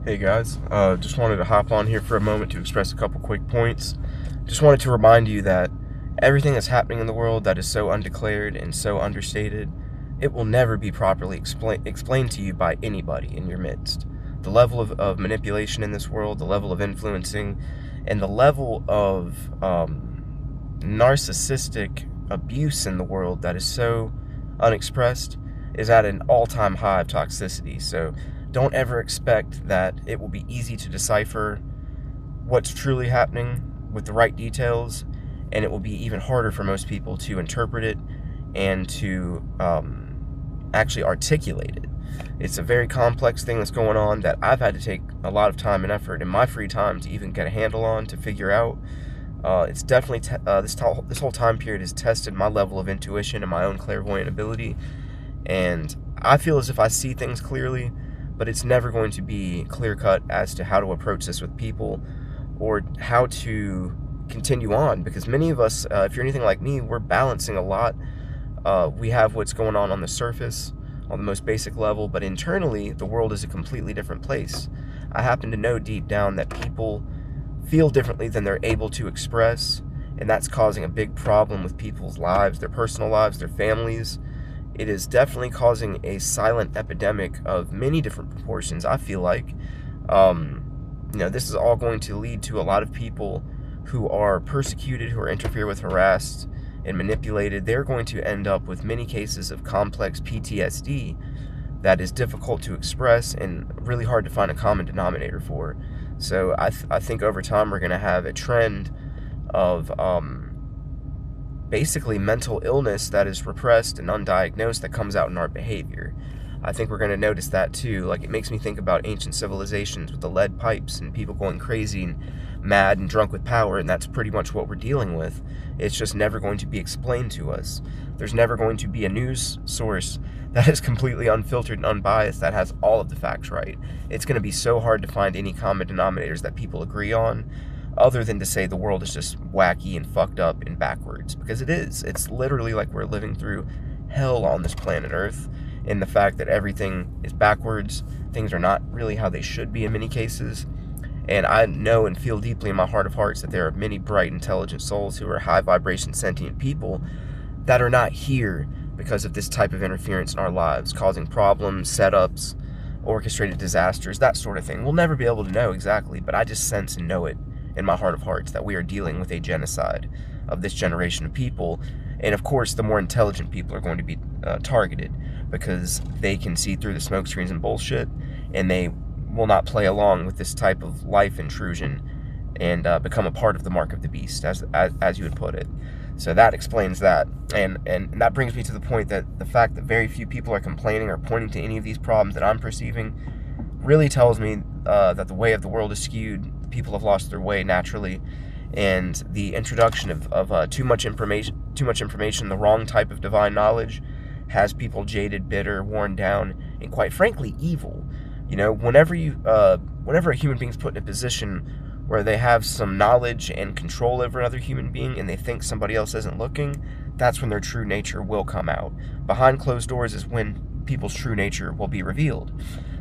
Hey guys, just wanted to hop on here for a moment to express a couple quick points. Just wanted to remind you that everything that's happening in the world that is so undeclared and so understated, it will never be properly explained to you by anybody in your midst. The level of manipulation in this world, the level of influencing, and the level of narcissistic abuse in the world that is so unexpressed is at an all-time high of toxicity. So don't ever expect that it will be easy to decipher what's truly happening with the right details, and it will be even harder for most people to interpret it and to actually articulate it. It's a very complex thing that's going on that I've had to take a lot of time and effort in my free time to even get a handle on, to figure out. It's definitely this whole time period has tested my level of intuition and my own clairvoyant ability, and I feel as if I see things clearly, but it's never going to be clear-cut as to how to approach this with people or how to continue on, because many of us, if you're anything like me, we're balancing a lot. We have what's going on the surface, on the most basic level, but internally, the world is a completely different place. I happen to know deep down that people feel differently than they're able to express, and that's causing a big problem with people's lives, their personal lives, their families. It is definitely causing a silent epidemic of many different proportions, I feel like. This is all going to lead to a lot of people who are persecuted, who are interfered with, harassed, and manipulated. They're going to end up with many cases of complex PTSD that is difficult to express and really hard to find a common denominator for. So I think over time we're going to have a trend of basically mental illness that is repressed and undiagnosed that comes out in our behavior. I think we're going to notice that too. Like, it makes me think about ancient civilizations with the lead pipes and people going crazy and mad and drunk with power, and that's pretty much what we're dealing with. It's just never going to be explained to us. There's never going to be a news source that is completely unfiltered and unbiased that has all of the facts right. It's going to be so hard to find any common denominators that people agree on, other than to say the world is just wacky and fucked up and backwards, because it is. It's literally like we're living through hell on this planet Earth, in the fact that everything is backwards. Things are not really how they should be in many cases, and I know and feel deeply in my heart of hearts that there are many bright, intelligent souls who are high vibration, sentient people that are not here because of this type of interference in our lives, causing problems, setups, orchestrated disasters, that sort of thing. We'll never be able to know exactly, but I just sense and know it in my heart of hearts that we are dealing with a genocide of this generation of people. And of course, the more intelligent people are going to be targeted, because they can see through the smoke screens and bullshit, and they will not play along with this type of life intrusion and become a part of the mark of the beast, as you would put it. So that explains that, and that brings me to the point that the fact that very few people are complaining or pointing to any of these problems that I'm perceiving really tells me that the way of the world is skewed. People have lost their way naturally, and the introduction of too much information, the wrong type of divine knowledge, has people jaded, bitter, worn down, and quite frankly evil. Whenever a human being's put in a position where they have some knowledge and control over another human being, and they think somebody else isn't looking, that's when their true nature will come out. Behind closed doors is when people's true nature will be revealed.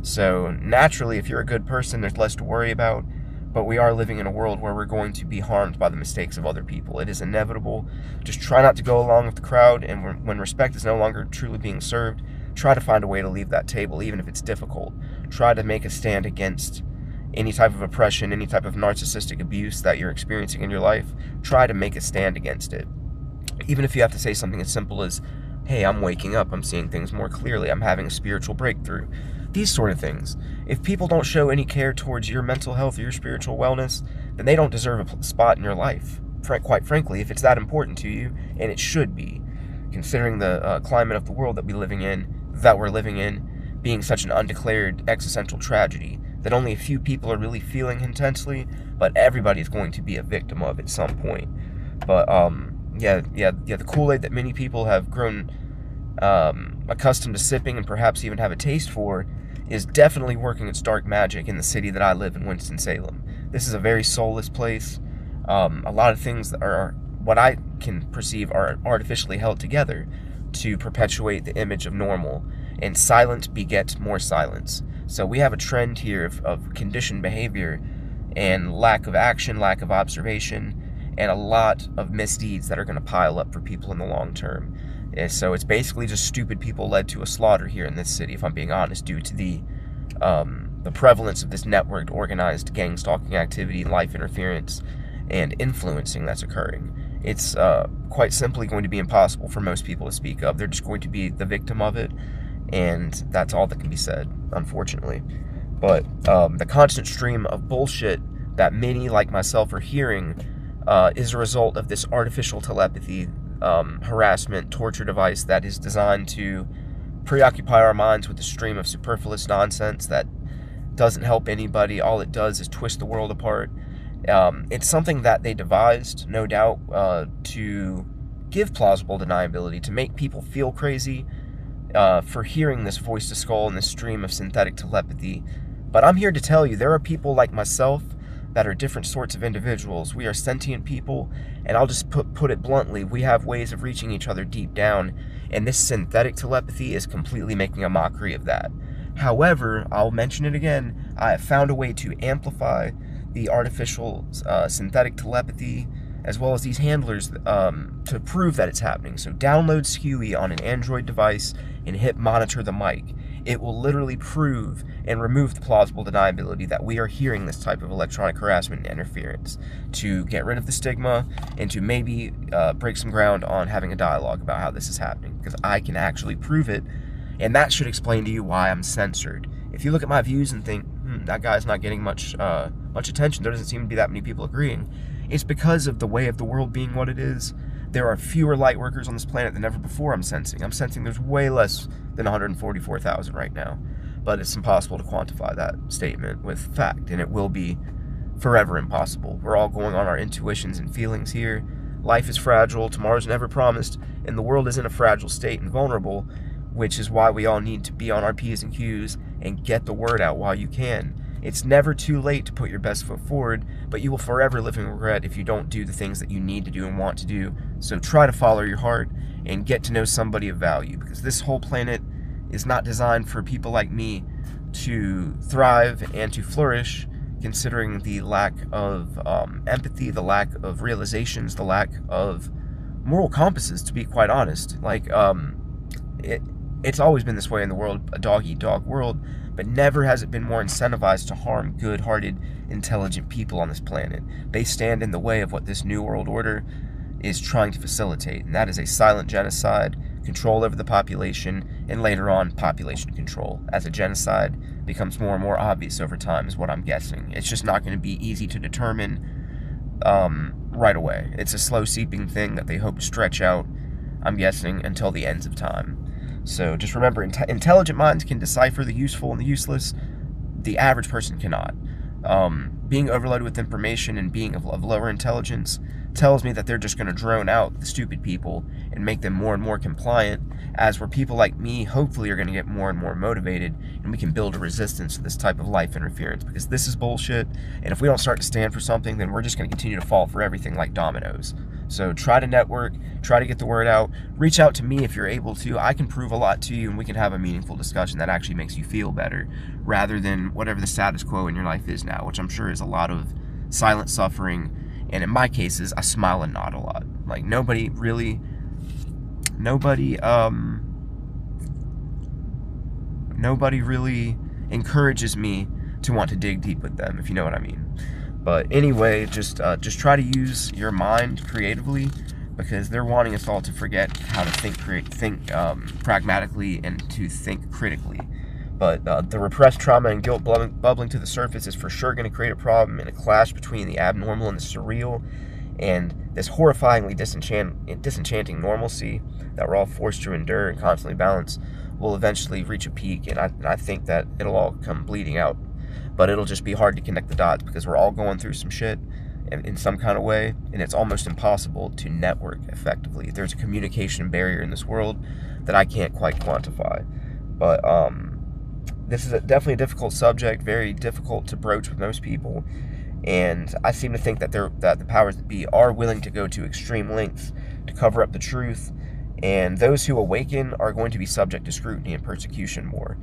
So naturally, if you're a good person, there's less to worry about. But we are living in a world where we're going to be harmed by the mistakes of other people. It is inevitable. Just try not to go along with the crowd, and when respect is no longer truly being served, try to find a way to leave that table, even if it's difficult. Try to make a stand against any type of oppression, any type of narcissistic abuse that you're experiencing in your life. Try to make a stand against it. Even if you have to say something as simple as, hey, I'm waking up, I'm seeing things more clearly, I'm having a spiritual breakthrough. These sort of things. If people don't show any care towards your mental health or your spiritual wellness, then they don't deserve a spot in your life. Quite frankly, if it's that important to you, and it should be, considering the climate of the world that we're living in, being such an undeclared existential tragedy that only a few people are really feeling intensely, but everybody's going to be a victim of at some point. But the Kool-Aid that many people have grown accustomed to sipping and perhaps even have a taste for is definitely working its dark magic in the city that I live in, Winston-Salem. This is a very soulless place. A lot of things that are what I can perceive are artificially held together to perpetuate the image of normal. and silence begets more silence. So we have a trend here of conditioned behavior and lack of action, lack of observation, and a lot of misdeeds that are going to pile up for people in the long term. And so it's basically just stupid people led to a slaughter here in this city, if I'm being honest, due to the prevalence of this networked, organized gang stalking activity, life interference, and influencing that's occurring. It's quite simply going to be impossible for most people to speak of. They're just going to be the victim of it, and that's all that can be said, unfortunately. But the constant stream of bullshit that many, like myself, are hearing is a result of this artificial telepathy, harassment, torture device that is designed to preoccupy our minds with a stream of superfluous nonsense that doesn't help anybody. All it does is twist the world apart. It's something that they devised, no doubt, to give plausible deniability, to make people feel crazy for hearing this voice to skull and this stream of synthetic telepathy. But I'm here to tell you, there are people like myself that are different sorts of individuals. We are sentient people, and I'll just put it bluntly, we have ways of reaching each other deep down, and this synthetic telepathy is completely making a mockery of that. However, I'll mention it again, I have found a way to amplify the artificial synthetic telepathy, as well as these handlers, to prove that it's happening. So download SKUI on an Android device and hit monitor the mic. It will literally prove and remove the plausible deniability that we are hearing this type of electronic harassment and interference, to get rid of the stigma and to maybe break some ground on having a dialogue about how this is happening, because I can actually prove it, and that should explain to you why I'm censored. If you look at my views and think, that guy's not getting much attention, there doesn't seem to be that many people agreeing, it's because of the way of the world being what it is. There are fewer light workers on this planet than ever before. I'm sensing there's way less than 144,000 right now. But it's impossible to quantify that statement with fact, and it will be forever impossible. We're all going on our intuitions and feelings here. Life is fragile, tomorrow's never promised, and the world is in a fragile state and vulnerable, which is why we all need to be on our P's and Q's and get the word out while you can. It's never too late to put your best foot forward, but you will forever live in regret if you don't do the things that you need to do and want to do. So try to follow your heart and get to know somebody of value, because this whole planet is not designed for people like me to thrive and to flourish, considering the lack of empathy, the lack of realizations, the lack of moral compasses, to be quite honest. Like, it's always been this way in the world, a dog-eat-dog world, but never has it been more incentivized to harm good-hearted, intelligent people on this planet. They stand in the way of what this new world order is trying to facilitate, and that is a silent genocide, control over the population, and later on, population control. As a genocide becomes more and more obvious over time, is what I'm guessing. It's just not going to be easy to determine right away. It's a slow seeping thing that they hope to stretch out, I'm guessing, until the ends of time. So just remember, intelligent minds can decipher the useful and the useless. The average person cannot. Being overloaded with information and being of lower intelligence tells me that they're just going to drone out the stupid people and make them more and more compliant, as where people like me hopefully are going to get more and more motivated, and we can build a resistance to this type of life interference, because this is bullshit, and if we don't start to stand for something, then we're just going to continue to fall for everything like dominoes. So try to network, try to get the word out, reach out to me if you're able to. I can prove a lot to you, and we can have a meaningful discussion that actually makes you feel better, rather than whatever the status quo in your life is now, which I'm sure is a lot of silent suffering, and in my cases, I smile and nod a lot. Like, nobody really encourages me to want to dig deep with them, if you know what I mean. But anyway, just try to use your mind creatively, because they're wanting us all to forget how to think pragmatically and to think critically. But the repressed trauma and guilt bubbling to the surface is for sure going to create a problem, and a clash between the abnormal and the surreal, and this horrifyingly disenchanting normalcy that we're all forced to endure and constantly balance will eventually reach a peak, and I think that it'll all come bleeding out. But it'll just be hard to connect the dots, because we're all going through some shit in some kind of way, and it's almost impossible to network effectively. There's a communication barrier in this world that I can't quite quantify. But this is definitely a difficult subject, very difficult to broach with most people, and I seem to think that the powers that be are willing to go to extreme lengths to cover up the truth And those who awaken are going to be subject to scrutiny and persecution more.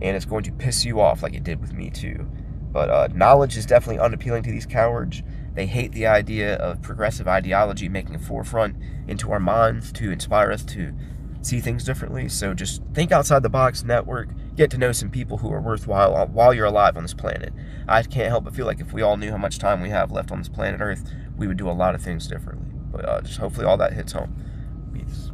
And it's going to piss you off like it did with me too. But knowledge is definitely unappealing to these cowards. They hate the idea of progressive ideology making a forefront into our minds to inspire us to see things differently. So just think outside the box, network, get to know some people who are worthwhile while you're alive on this planet. I can't help but feel like if we all knew how much time we have left on this planet Earth, we would do a lot of things differently. But just hopefully all that hits home. Peace.